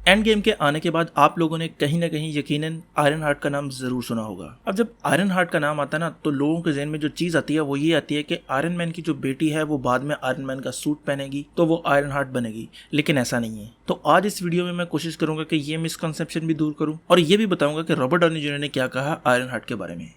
End game के आने के बाद आप लोगों ने कहीं ना कहीं यकीनन आयरन हार्ट का नाम जरूर सुना होगा। अब जब आयरन हार्ट का नाम आता है ना, तो लोगों के जहन में जो चीज आती है वो ये आती है कि आयरन मैन की जो बेटी है वो बाद में आयरन मैन का सूट पहनेगी तो वो आयरन हार्ट बनेगी, लेकिन ऐसा नहीं है। तो आज इस वीडियो में मैं कोशिश करूंगा कि ये मिसकंसेप्शन भी दूर करूं और ये भी बताऊंगा कि रॉबर्ट डाउनी जूनियर ने क्या कहा आयरन हार्ट के बारे में।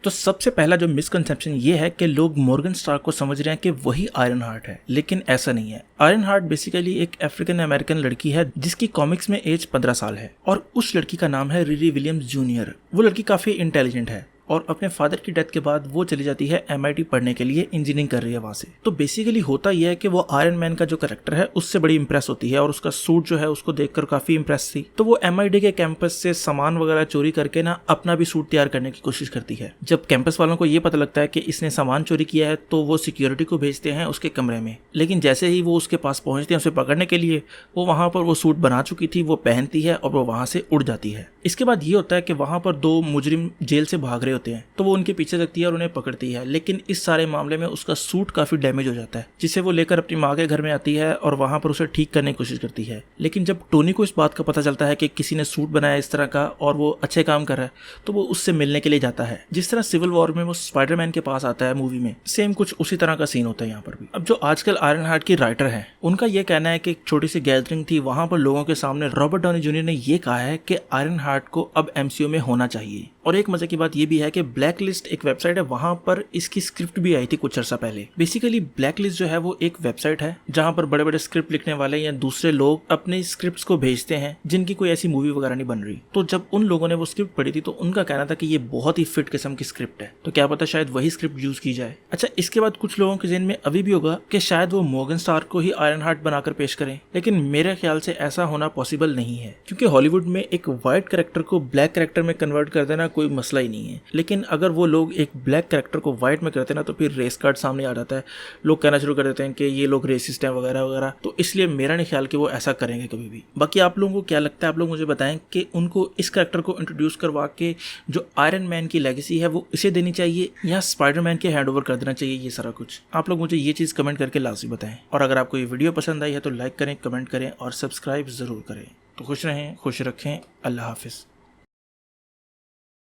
तो सबसे पहला जो मिसकंसेप्शन ये है कि लोग मॉर्गन स्टार्क को समझ रहे हैं कि वही आयरन हार्ट है, लेकिन ऐसा नहीं है। आयरन हार्ट बेसिकली एक अफ्रीकन अमेरिकन लड़की है जिसकी कॉमिक्स में एज 15 साल है और उस लड़की का नाम है रिरी विलियम्स जूनियर। वो लड़की काफी इंटेलिजेंट है और अपने फादर की डेथ के बाद वो चली जाती है MIT पढ़ने के लिए, इंजीनियरिंग कर रही है वहां से। तो बेसिकली होता यह है कि वो आयरन मैन का जो कैरेक्टर है उससे बड़ी इंप्रेस होती है और उसका सूट जो है उसको देखकर काफी इंप्रेस थी। तो वो MIT के कैंपस से सामान वगैरह चोरी करके ना अपना भी सूट तैयार करने की कोशिश करती है। जब कैंपस वालों को ये पता लगता है कि इसने सामान चोरी किया है तो वो सिक्योरिटी को भेजते हैं उसके कमरे में, लेकिन जैसे ही वो उसके पास पहुंचते हैं उसे पकड़ने के लिए, वो वहां पर वो सूट बना चुकी थी, वो पहनती है और वो वहां से उड़ जाती है। इसके बाद ये होता है कि वहां पर 2 मुजरिम जेल से भाग रहे होते हैं, तो वो उनके पीछे लगती है और उन्हें पकड़ती है। लेकिन इस सारे मामले में उसका सूट काफी डैमेज हो जाता है, जिसे वो लेकर अपनी माँ के घर में आती है और वहां पर उसे ठीक करने की कोशिश करती है। लेकिन जब टोनी को इस बात का पता चलता है कि किसी ने सूट बनाया इस तरह का और वो अच्छे काम कर रहा है, तो वो उससे मिलने के लिए जाता है। जिस तरह सिविल वॉर में वो स्पाइडरमैन के पास आता है मूवी में, सेम कुछ उसी तरह का सीन होता है यहाँ पर भी। अब जो आजकल आयरन हार्ट की राइटर है उनका ये कहना है कि एक छोटी सी गैदरिंग थी, वहां पर लोगों के सामने रॉबर्ट डाउनी जूनियर ने ये कहा है कि आयरन हार्ट को अब MCU में होना चाहिए। और एक मजे की बात ये भी है कि ब्लैक लिस्ट एक वेबसाइट है, वहां पर इसकी स्क्रिप्ट भी आई थी कुछ अर्सा पहले। बेसिकली ब्लैक लिस्ट जो है वो एक वेबसाइट है जहां पर बड़े बड़े स्क्रिप्ट लिखने वाले या दूसरे लोग अपने स्क्रिप्ट्स को भेजते हैं जिनकी कोई ऐसी मूवी वगैरह नहीं बन रही। तो जब उन लोगों ने वो स्क्रिप्ट पढ़ी थी तो उनका कहना था कि ये बहुत ही फिट किस्म की स्क्रिप्ट है, तो क्या पता शायद वही स्क्रिप्ट यूज की जाए। अच्छा, इसके बाद कुछ लोगों के ज़हन में अभी भी होगा कि शायद वो मॉर्गन स्टार्क को ही आयरन हार्ट बनाकर पेश करें, लेकिन मेरे ख्याल से ऐसा होना पॉसिबल नहीं है, क्योंकि हॉलीवुड में एक व्हाइट कैरेक्टर को ब्लैक कैरेक्टर में कन्वर्ट कर देना कोई मसला ही नहीं है। लेकिन अगर वो लोग एक ब्लैक कैरेक्टर को व्हाइट में करते ना तो फिर रेस कार्ड सामने आ जाता है, लोग कहना शुरू कर देते हैं कि ये लोग रेसिस्ट हैं वगैरह वगैरह। तो इसलिए मेरा नहीं ख्याल कि वो ऐसा करेंगे कभी भी। बाकी आप लोगों को क्या लगता है, आप लोग मुझे बताएं कि उनको इस कैरेक्टर को इंट्रोड्यूस करवा के जो आयरन मैन की लेगेसी है वो इसे देनी चाहिए या स्पाइडरमैन के हैंड ओवर कर देना चाहिए, ये सारा कुछ आप लोग मुझे ये चीज़ कमेंट करके लाजमी बताएं। और अगर आपको ये वीडियो पसंद आई है तो लाइक करें, कमेंट करें और सब्सक्राइब जरूर करें। तो खुश रहें, खुश रखें, अल्लाह हाफिज़।